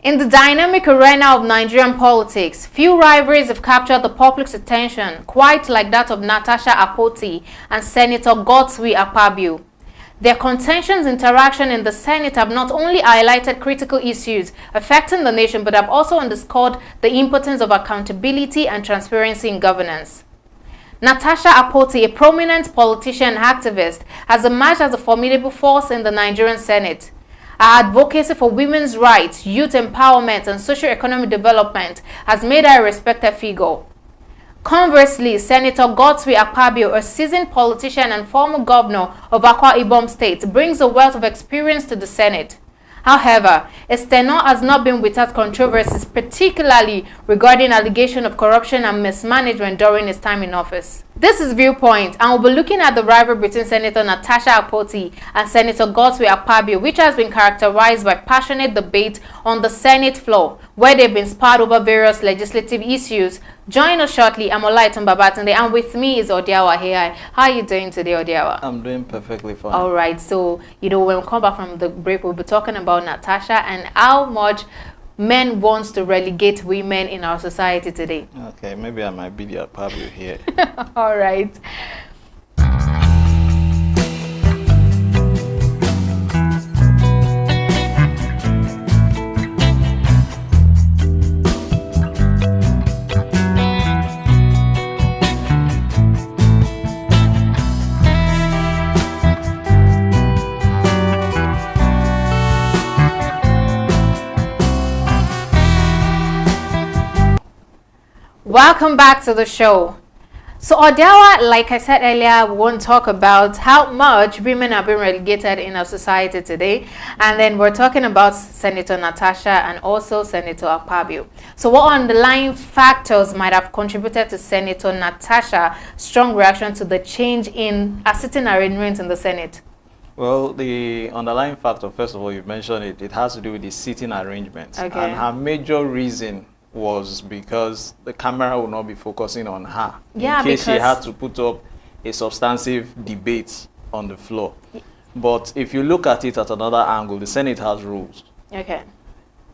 In the dynamic arena of Nigerian politics, few rivalries have captured the public's attention, quite like that of Natasha Akpoti and Senator Godswill Akpabio. Their contentions interaction in the Senate have not only highlighted critical issues affecting the nation, but have also underscored the importance of accountability and transparency in governance. Natasha Akpoti, a prominent politician and activist, has emerged as a formidable force in the Nigerian Senate. Her advocacy for women's rights, youth empowerment, and socio-economic development has made her a respected figure. Conversely, Senator Godswill Akpabio, a seasoned politician and former governor of Akwa Ibom State, brings a wealth of experience to the Senate. However, his tenure has not been without controversies, particularly regarding allegations of corruption and mismanagement during his time in office. This is Viewpoint, and we'll be looking at the rivalry between Senator Natasha Akpoti and Senator Godswill Akpabio, which has been characterized by passionate debate on the Senate floor, where they've been sparred over various legislative issues. Join us shortly. I'm Olaitan Babatunde, and with me is Odiawa here. How are you doing today, Odiawa? I'm doing perfectly fine. All right. So, when we come back from the break, we'll be talking about Natasha and how much men wants to relegate women in our society today. Okay, maybe I might be the Akpabio here. All right. Welcome back to the show. So Odawa, like I said earlier, we want to talk about how much women are being relegated in our society today. And then we're talking about Senator Natasha and also Senator Akpabio. So what underlying factors might have contributed to Senator Natasha's strong reaction to the change in a sitting arrangement in the Senate? Well, the underlying factor, first of all, you mentioned it has to do with the sitting arrangement. Okay. And her major reason was because the camera will not be focusing on her in case she had to put up a substantive debate on the floor. But if you look at it at another angle, the Senate has rules. Okay.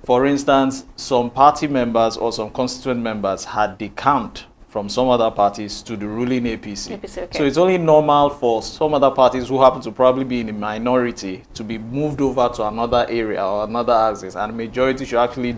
For instance, some party members or some constituent members had decamped from some other parties to the ruling APC. Okay. So it's only normal for some other parties who happen to probably be in the minority to be moved over to another area or another axis, and the majority should actually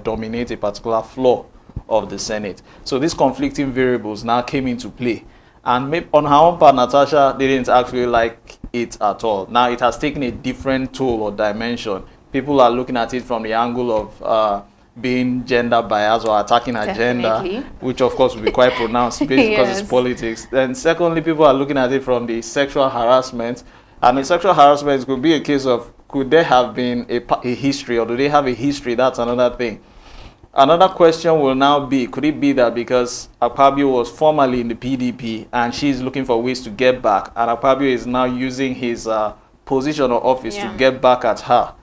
dominate a particular floor of the Senate. So these conflicting variables now came into play. And on her own part, Natasha didn't actually like it at all. Now it has taken a different toll or dimension. People are looking at it from the angle of being gender biased or attacking her gender, which of course will be quite pronounced because it's politics. Then secondly, people are looking at it from the sexual harassment. And the sexual harassment could be a case of, could there have been a history, or do they have a history? That's another thing. Another question will now be, could it be that because Akpabio was formerly in the PDP and she's looking for ways to get back, and Akpabio is now using his position or office to get back at her,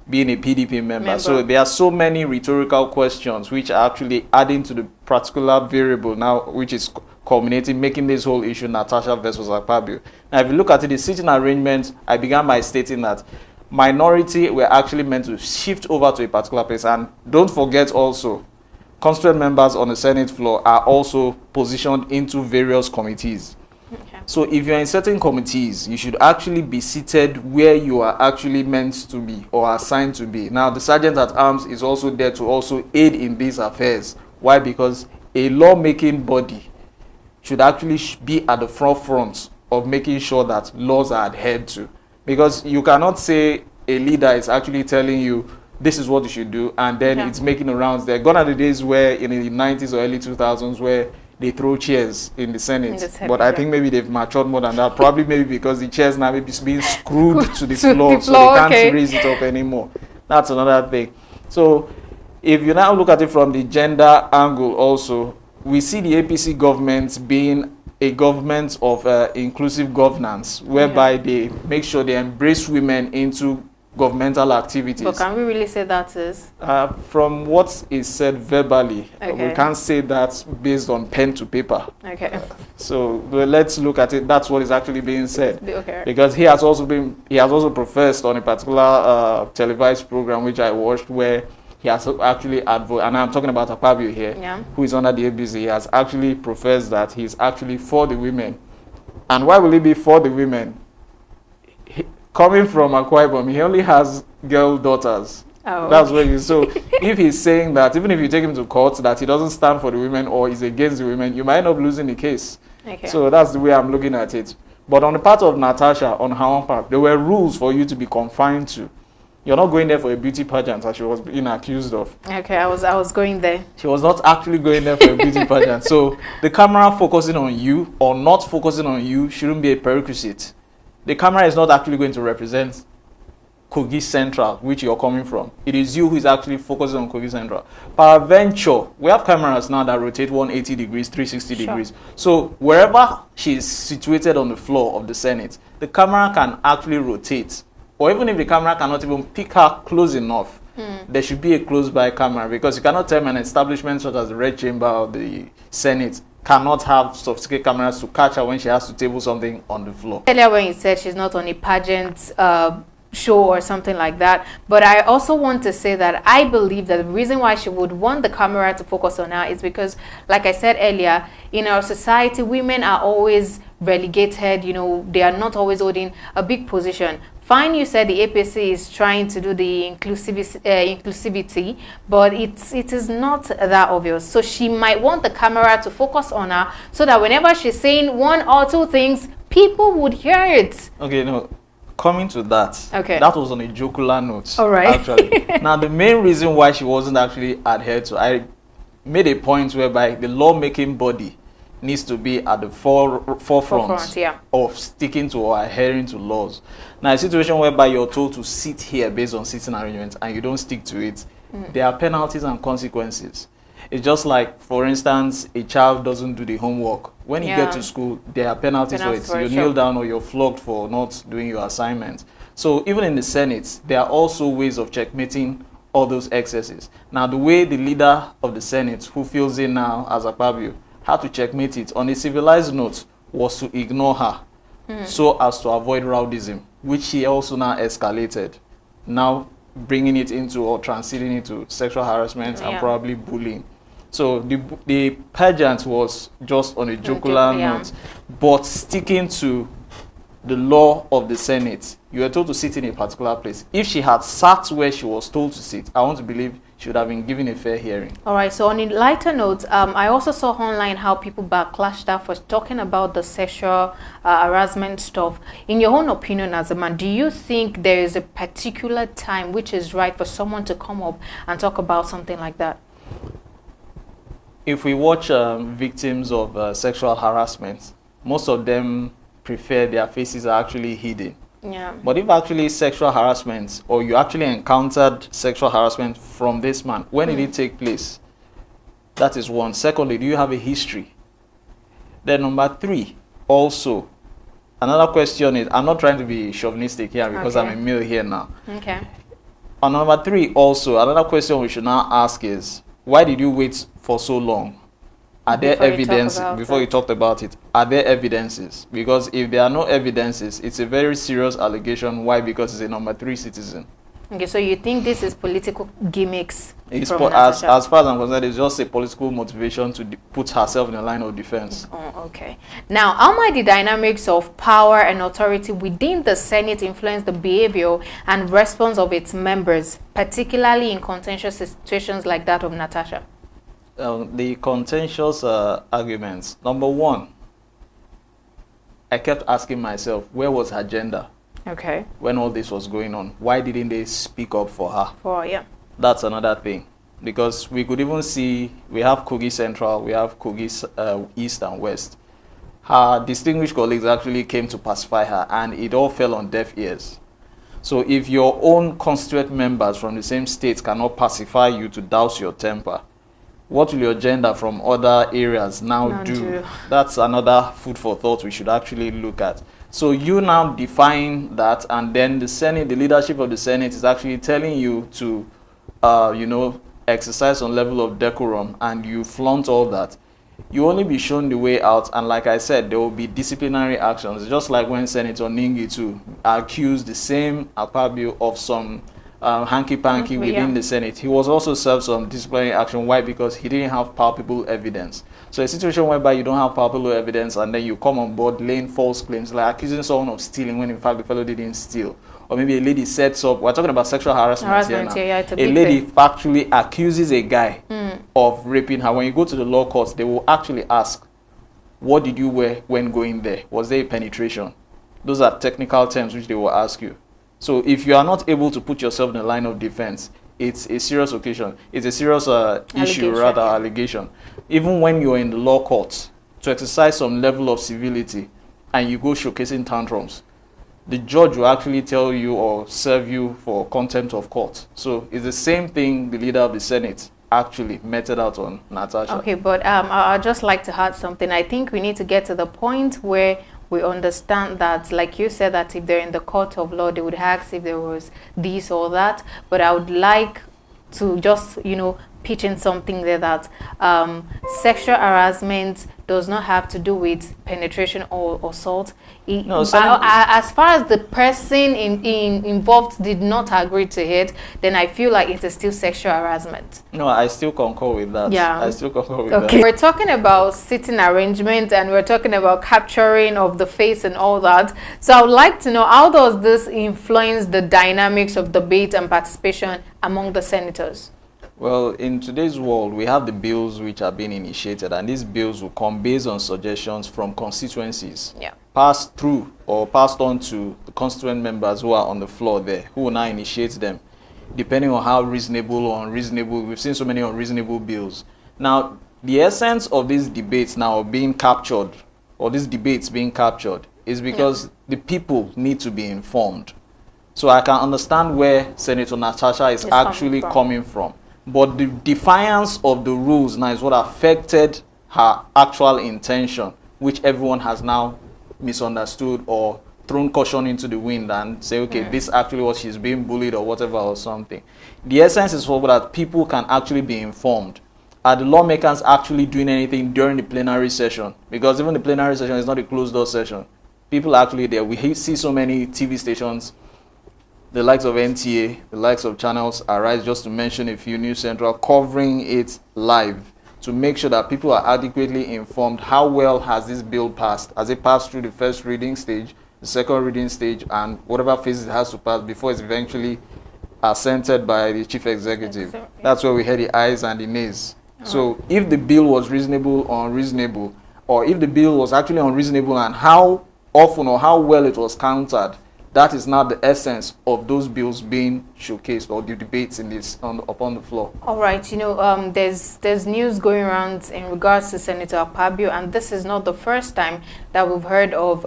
being a PDP member. So there are so many rhetorical questions which are actually adding to the particular variable now, which is culminating, making this whole issue Natasha versus Akpabio. Now, if you look at it, the sitting arrangement, I began by stating that minority were actually meant to shift over to a particular place. And don't forget also, constituent members on the Senate floor are also positioned into various committees. Okay. So if you're in certain committees, you should actually be seated where you are actually meant to be or assigned to be. Now, the Sergeant at Arms is also there to also aid in these affairs. Why? Because a lawmaking body should actually be at the forefront of making sure that laws are adhered to. Because you cannot say a leader is actually telling you this is what you should do, and then it's making the rounds. There gone are the days where in the 90s or early 2000s where they throw chairs in the Senate. But I think maybe they've matured more than that. Probably maybe because the chairs now maybe being screwed to the floor, so they can't raise it up anymore. That's another thing. So if you now look at it from the gender angle also, we see the APC government being a government of inclusive governance, whereby they make sure they embrace women into governmental activities. But can we really say that is? From what is said verbally, we can't say that based on pen to paper. Okay. So let's look at it. That's what is actually being said. Okay. Because he has also professed on a particular televised program which I watched, where he has actually advocated, and I'm talking about Akpabio here, who is under the ABC, he has actually professed that he's actually for the women. And why will he be for the women? Coming from Akwa Ibom, he only has girl daughters. Oh, that's what he's so. If he's saying that, even if you take him to court, that he doesn't stand for the women or is against the women, you might end up losing the case. Okay. So that's the way I'm looking at it. But on the part of Natasha, on her own part, there were rules for you to be confined to. You're not going there for a beauty pageant, as she was being accused of. Okay, I was going there. She was not actually going there for a beauty pageant. So the camera focusing on you or not focusing on you shouldn't be a prerequisite. The camera is not actually going to represent Kogi Central, which you're coming from. It is you who is actually focusing on Kogi Central. Peradventure, we have cameras now that rotate 180 degrees, 360 degrees. So wherever she is situated on the floor of the Senate, the camera can actually rotate. Or even if the camera cannot even pick her close enough, there should be a close-by camera, because you cannot tell me an establishment such as the Red Chamber of the Senate cannot have sophisticated cameras to catch her when she has to table something on the floor. Earlier when you said she's not on a pageant show or something like that, but I also want to say that I believe that the reason why she would want the camera to focus on her is because, like I said earlier, in our society, women are always relegated. You know, they are not always holding a big position. Fine, you said the APC is trying to do the inclusivity, but it is not that obvious. So she might want the camera to focus on her so that whenever she's saying one or two things, people would hear it. Okay, no. Coming to that, that was on a jocular note. All right. Actually, now the main reason why she wasn't actually adhered to, I made a point whereby the lawmaking body needs to be at the forefront of sticking to or adhering to laws. Now, a situation whereby you're told to sit here based on sitting arrangements and you don't stick to it, there are penalties and consequences. It's just like, for instance, a child doesn't do the homework. When you get to school, there are penalties for it. You kneel down or you're flogged for not doing your assignment. So even in the Senate, there are also ways of checkmating all those excesses. Now, the way the leader of the Senate, who fills in now as Akpabio, had to checkmate it on a civilized note was to ignore her so as to avoid rowdyism, which she also now escalated, now bringing it into or transiting into sexual harassment and probably bullying. So the pageant was just on a jocular note, but sticking to the law of the Senate, you were told to sit in a particular place. If she had sat where she was told to sit, I want to believe she would have been given a fair hearing. All right, so on a lighter note, I also saw online how people backlashed her for talking about the sexual harassment stuff. In your own opinion as a man, do you think there is a particular time which is right for someone to come up and talk about something like that? If we watch victims of sexual harassment, most of them prefer their faces are actually hidden. Yeah. But if actually sexual harassment, or you actually encountered sexual harassment from this man, when did it take place? That is one. Secondly, do you have a history? Then number three, also, another question is, I'm not trying to be chauvinistic here because I'm a male here now. Okay. On number three, also, another question we should now ask is, why did you wait for so long? Are there evidence before you talked about it? Are there evidences? Because if there are no evidences, it's a very serious allegation. Why? Because it's a number three citizen. Okay, so you think this is political gimmicks? As far as I'm concerned, it's just a political motivation to put herself in a line of defense. Oh, okay. Now, how might the dynamics of power and authority within the Senate influence the behavior and response of its members, particularly in contentious situations like that of Natasha? The contentious arguments. Number one, I kept asking myself, where was her gender? Okay. When all this was going on, why didn't they speak up for her? Yeah. That's another thing. Because we could even see, we have Kogi Central, we have Kogi East and West. Her distinguished colleagues actually came to pacify her, and it all fell on deaf ears. So if your own constituent members from the same state cannot pacify you to douse your temper, what will your gender from other areas now do? That's another food for thought we should actually look at. So you now define that, and then the Senate, the leadership of the Senate is actually telling you to, exercise some level of decorum, and you flaunt all that. You only be shown the way out, and like I said, there will be disciplinary actions. Just like when Senator Ningi too accused the same Akpabio of some hanky-panky within the Senate. He was also served some disciplinary action. Why? Because he didn't have palpable evidence. So a situation whereby you don't have palpable evidence and then you come on board laying false claims, like accusing someone of stealing when in fact the fellow didn't steal. Or maybe a lady sets up, we're talking about sexual harassment here now. Yeah, a lady factually accuses a guy of raping her. When you go to the law courts, they will actually ask, what did you wear when going there? Was there a penetration? Those are technical terms which they will ask you. So if you are not able to put yourself in the line of defense, it's a serious occasion. It's a serious allegation. Even when you're in the law courts, to exercise some level of civility and you go showcasing tantrums, the judge will actually tell you or serve you for contempt of court. So it's the same thing the leader of the Senate actually meted out on Natasha. Okay, but I'd just like to add something. I think we need to get to the point where we understand that, like you said, that if they're in the court of law, they would ask if there was this or that. But I would like to just, pitch in something there that sexual harassment does not have to do with penetration or assault. As far as the person involved did not agree to it, then I feel like it is still sexual harassment. No, I still concur with that. Yeah. I still concur with that. We're talking about sitting arrangement and we're talking about capturing of the face and all that. So I would like to know, how does this influence the dynamics of debate and participation among the senators? Well, in today's world, we have the bills which are being initiated, and these bills will come based on suggestions from constituencies, passed through or passed on to the constituent members who are on the floor there, who will now initiate them, depending on how reasonable or unreasonable. We've seen so many unreasonable bills. Now, the essence of these debates now being captured, or these debates being captured, is because the people need to be informed. So I can understand where Senator Natasha is actually coming from. But the defiance of the rules now is what affected her actual intention, which everyone has now misunderstood or thrown caution into the wind and say, okay, this actually was she's being bullied or whatever or something. The essence is for that people can actually be informed. Are the lawmakers actually doing anything during the plenary session? Because even the plenary session is not a closed door session. People are actually there. We see so many TV stations, the likes of NTA, the likes of channels Arise, just to mention a few, News Central, covering it live to make sure that people are adequately informed. How well has this bill passed? Has it passed through the first reading stage, the second reading stage, and whatever phases it has to pass before it's eventually assented by the chief executive? That's where we hear the ayes and the nays. So if the bill was reasonable or unreasonable, or if the bill was actually unreasonable and how often or how well it was countered, that is now the essence of those bills being showcased or the debates in this upon the floor. All right, there's news going around in regards to Senator Akpabio, and this is not the first time that we've heard of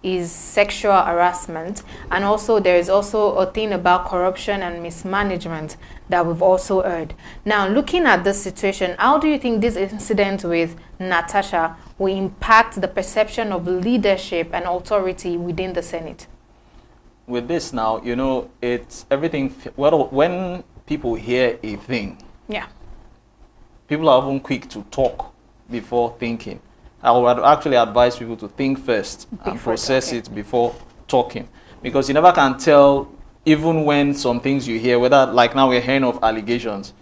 his sexual harassment, and also there is also a thing about corruption and mismanagement that we've also heard. Now, looking at this situation, how do you think this incident with Natasha will impact the perception of leadership and authority within the Senate? With this now, it's everything. Well, when people hear a thing, people are often quick to talk before thinking. I would actually advise people to think first and process it before talking, because you never can tell, even when some things you hear, whether, like now we're hearing of allegations,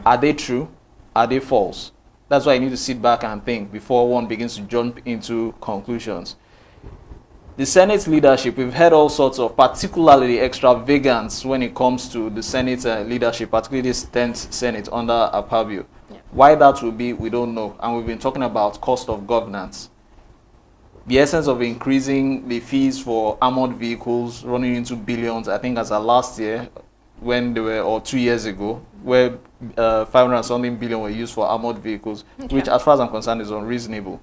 are they true, are they false? That's why you need to sit back and think before one begins to jump into conclusions. The Senate's leadership, we've heard all sorts of, particularly extravagance when it comes to the Senate leadership, particularly this 10th Senate under Akpabio. Why that will be, we don't know. And we've been talking about cost of governance. The essence of increasing the fees for armored vehicles running into billions, I think as of last year, when they were, or 2 years ago, where 500 and something billion were used for armored vehicles, which as far as I'm concerned is unreasonable.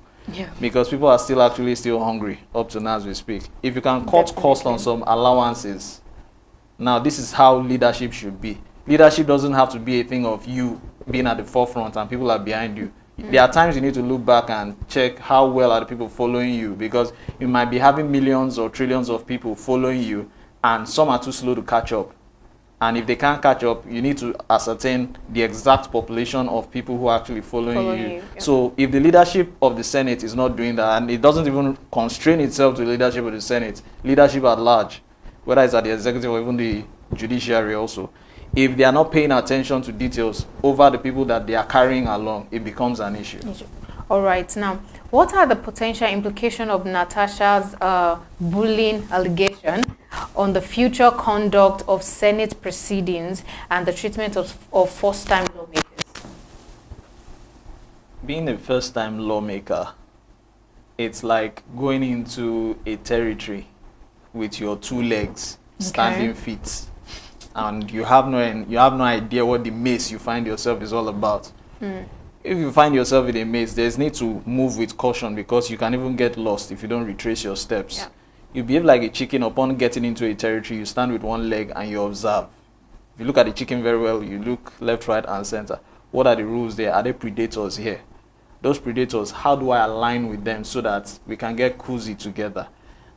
Because people are still hungry up to now as we speak. If you can cut cost on some allowances, now this is how leadership should be. Leadership doesn't have to be a thing of you being at the forefront and people are behind you. There are times you need to look back and check how well are the people following you, because you might be having millions or trillions of people following you and some are too slow to catch up. And if they can't catch up, you need to ascertain the exact population of people who are actually following you. So if the leadership of the Senate is not doing that, and it doesn't even constrain itself to the leadership of the Senate, leadership at large, whether it's at the executive or even the judiciary also, if they are not paying attention to details over the people that they are carrying along, it becomes an issue. All right. Now, what are the potential implications of Natasha's bullying allegation on the future conduct of Senate proceedings and the treatment of first-time lawmakers? Being a first-time lawmaker, it's like going into a territory with your two legs, standing feet, and you have no idea what the maze you find yourself is all about. If you find yourself in a maze, there's need to move with caution, because you can even get lost if you don't retrace your steps. Yeah. You behave like a chicken. Upon getting into a territory, you stand with one leg and you observe. If you look at the chicken very well, you look left, right, and center. What are the rules there? Are there predators here? Those predators, how do I align with them so that we can get cozy together?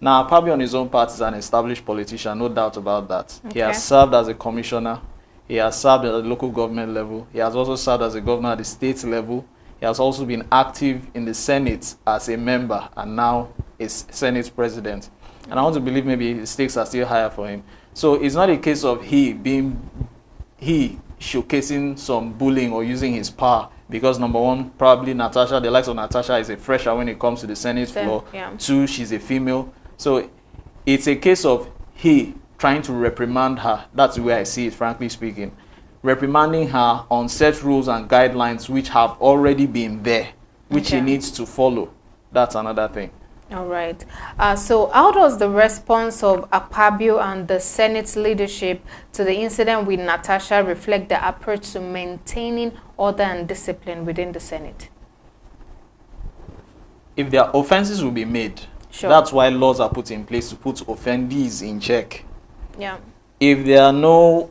Now, Akpabio on his own part is an established politician, no doubt about that. He has served as a commissioner. He has served at the local government level. He has also served as a governor at the state level. He has also been active in the Senate as a member, and now is Senate president. And I want to believe maybe the stakes are still higher for him. So it's not a case of he showcasing some bullying or using his power, because number one, probably Natasha, the likes of Natasha, is a fresher when it comes to the Senate floor. Two, she's a female. So it's a case of he trying to reprimand her. That's the way I see it, frankly speaking. Reprimanding her on set rules and guidelines which have already been there, which he needs to follow. That's another thing. All right. So how does the response of Akpabio and the Senate's leadership to the incident with Natasha reflect the approach to maintaining order and discipline within the Senate? If there are offenses will be made, that's why laws are put in place to put offendees in check. Yeah. If there are no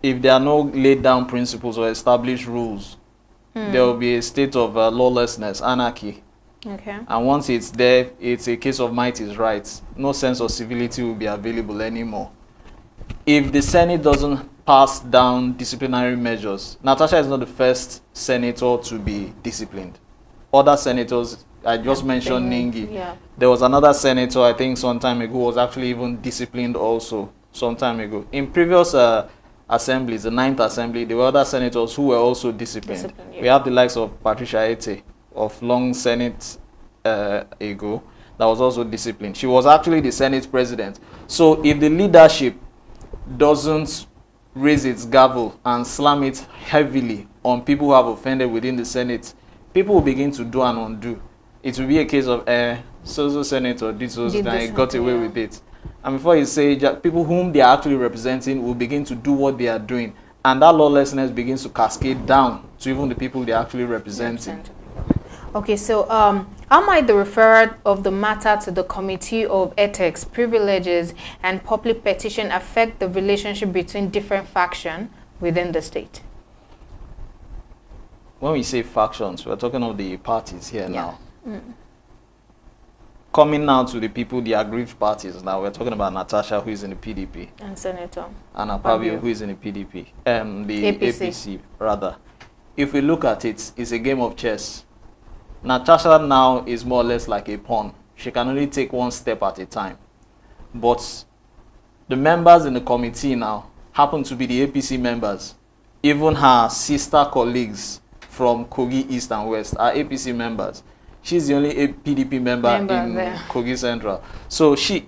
laid down principles or established rules, there will be a state of lawlessness, anarchy. Okay. And once it's there, it's a case of might is right. No sense of civility will be available anymore. If the Senate doesn't pass down disciplinary measures, Natasha is not the first senator to be disciplined. Other senators, I just mentioned Ningi. Yeah. There was another senator, I think some time ago, was actually even disciplined also some time ago. In previous assemblies, the 9th assembly, there were other senators who were also disciplined. We have the likes of Patricia Ete of long Senate ago that was also disciplined. She was actually the Senate president. So if the leadership doesn't raise its gavel and slam it heavily on people who have offended within the Senate, people will begin to do and undo. It will be a case of so senator did so and got away with it. And before you say, people whom they are actually representing will begin to do what they are doing, and that lawlessness begins to cascade down to even the people they are actually representing. Okay, so how might the referral of the matter to the Committee of Ethics, Privileges, and Public Petition affect the relationship between different factions within the state? When we say factions, we're talking of the parties here now. Coming now to the people, the aggrieved parties now, we're talking about Natasha, who is in the PDP. And Senator. And Akpabio, who is in the PDP. The APC, rather. If we look at it, it's a game of chess. Natasha now is more or less like a pawn. She can only take one step at a time. But the members in the committee now happen to be the APC members. Even her sister colleagues from Kogi East and West are APC members. She's the only PDP member in Kogi Central. So she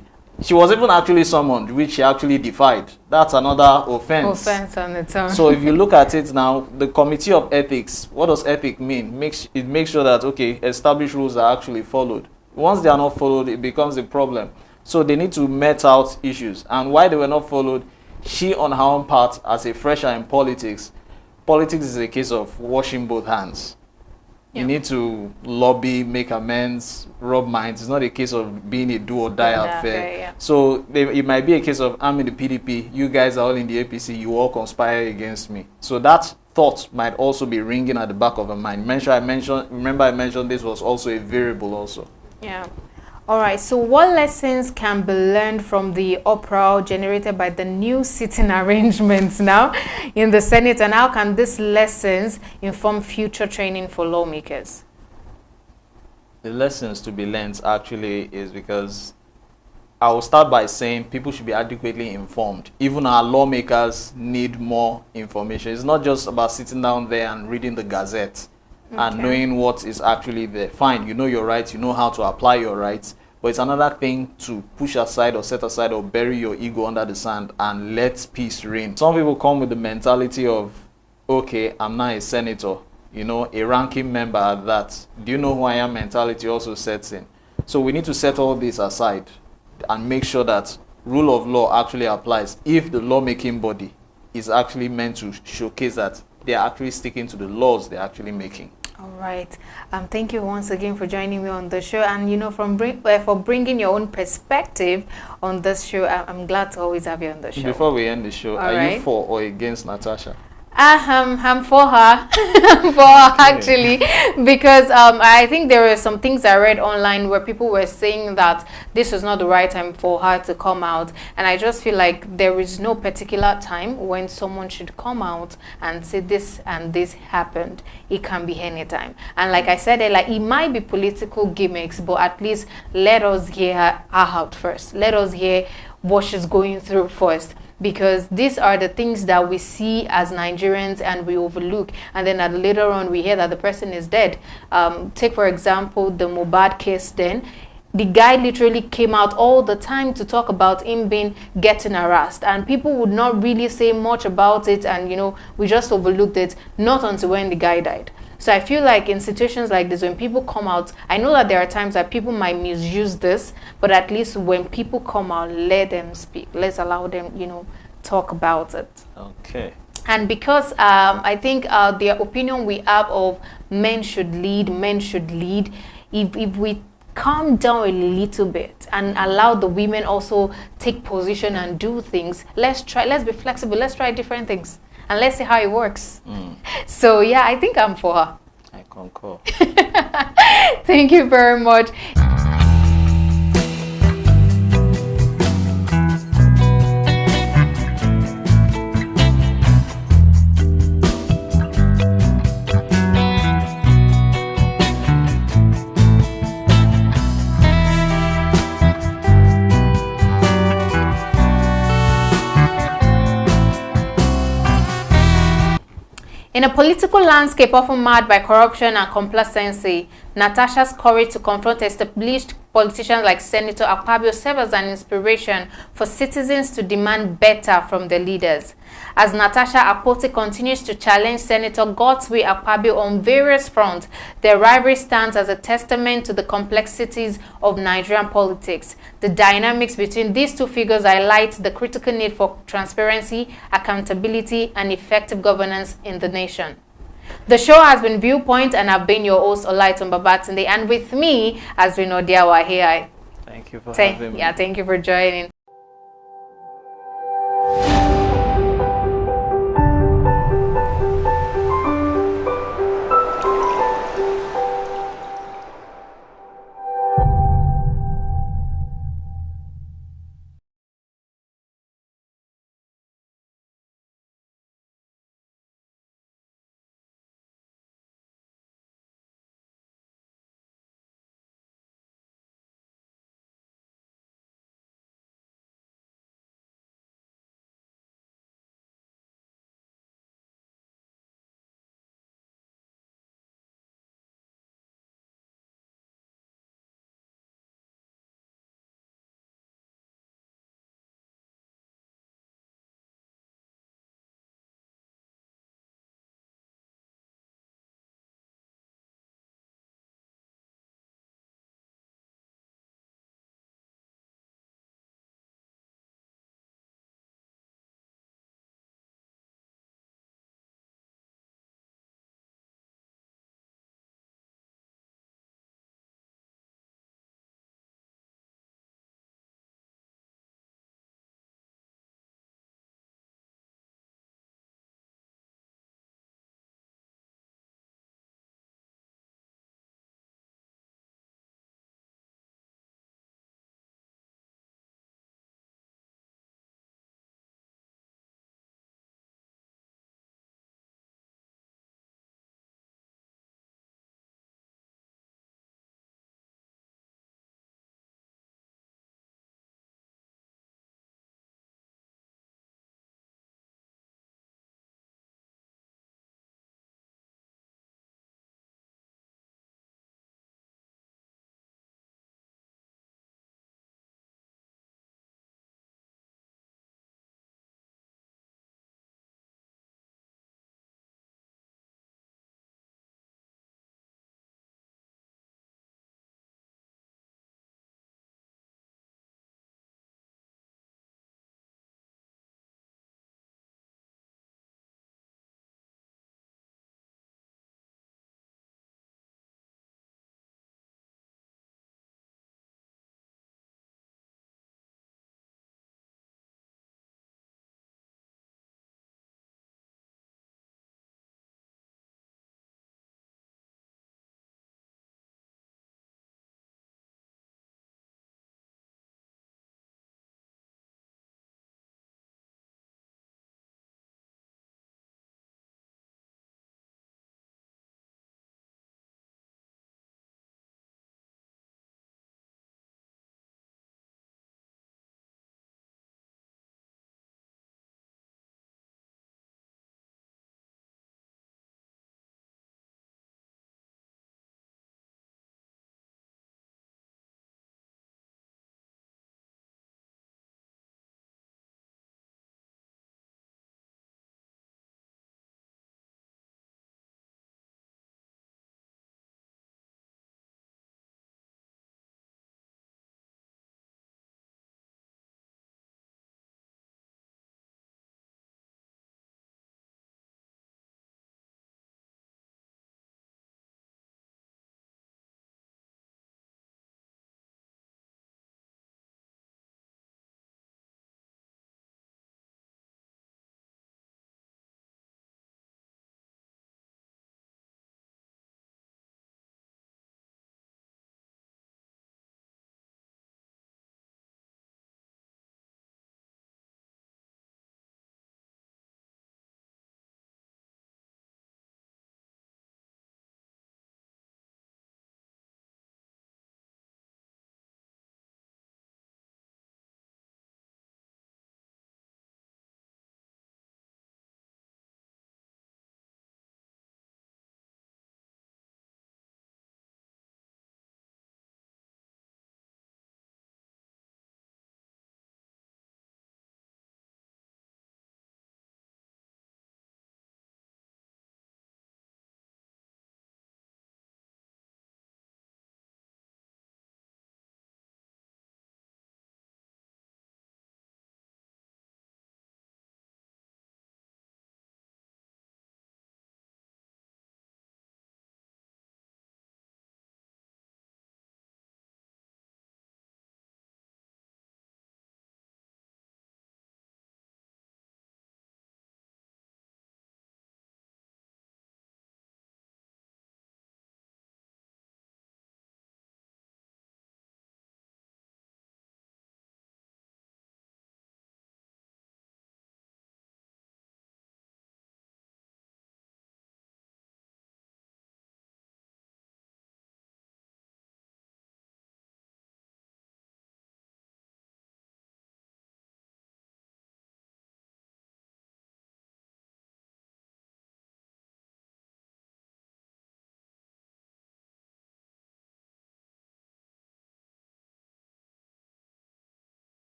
was even actually summoned, which she actually defied. That's another offense. Offense on its own. So if you look at it now, the Committee of Ethics, what does ethic mean? It makes sure that, okay, established rules are actually followed. Once they are not followed, it becomes a problem. So they need to met out issues. And why they were not followed, she on her own part, as a fresher in politics is a case of washing both hands. You need to lobby, make amends, rub minds. It's not a case of being a do or die affair. So it might be a case of, I'm in the PDP, you guys are all in the APC, you all conspire against me. So that thought might also be ringing at the back of her mind. Remember I mentioned this was also a variable also. Yeah. All right, so what lessons can be learned from the uproar generated by the new sitting arrangements now in the Senate, and how can these lessons inform future training for lawmakers? The lessons to be learned actually is because I will start by saying people should be adequately informed. Even our lawmakers need more information. It's not just about sitting down there and reading the Gazette and knowing what is actually there. Fine, you know your rights, you know how to apply your rights, but it's another thing to push aside or set aside or bury your ego under the sand and let peace reign. Some people come with the mentality of, okay, I'm not a senator, you know, a ranking member at that. Do you know who I am mentality also sets in. So we need to set all this aside and make sure that rule of law actually applies if the lawmaking body is actually meant to showcase that they are actually sticking to the laws they're actually making. All right. Thank you once again for joining me on the show, and you know, for bringing your own perspective on this show. I'm glad to always have you on the show. Before we end the show, are you for or against Natasha? I'm for her. I'm for her actually, because I think there were some things I read online where people were saying that this was not the right time for her to come out, and I just feel like there is no particular time when someone should come out and say this and this happened. It can be any time, and like I said, like it might be political gimmicks, but at least let us hear her out first. Let us hear what she's going through first, because these are the things that we see as Nigerians and we overlook, and then later on we hear that the person is dead. Take for example the Mohbad case. Then the guy literally came out all the time to talk about him getting harassed, and people would not really say much about it, and you know, we just overlooked it, not until when the guy died. So I feel like in situations like this, when people come out, I know that there are times that people might misuse this, but at least when people come out, let them speak. Let's allow them, you know, talk about it. Okay. And because I think the opinion we have of men should lead, if we calm down a little bit and allow the women also take position and do things, let's be flexible, let's try different things, and let's see how it works. So yeah, I think I'm for her. I concur. Thank you very much. In a political landscape often marred by corruption and complacency, Natasha's courage to confront established politicians like Senator Akpabio serves as an inspiration for citizens to demand better from their leaders. As Natasha Akpoti continues to challenge Senator Godswill Akpabio on various fronts, their rivalry stands as a testament to the complexities of Nigerian politics. The dynamics between these two figures highlight the critical need for transparency, accountability, and effective governance in the nation. The show has been Viewpoint, and I've been your host, Olaiton Babatunde, and with me has been Odiawa here. Thank you for having me. Yeah, thank you for joining.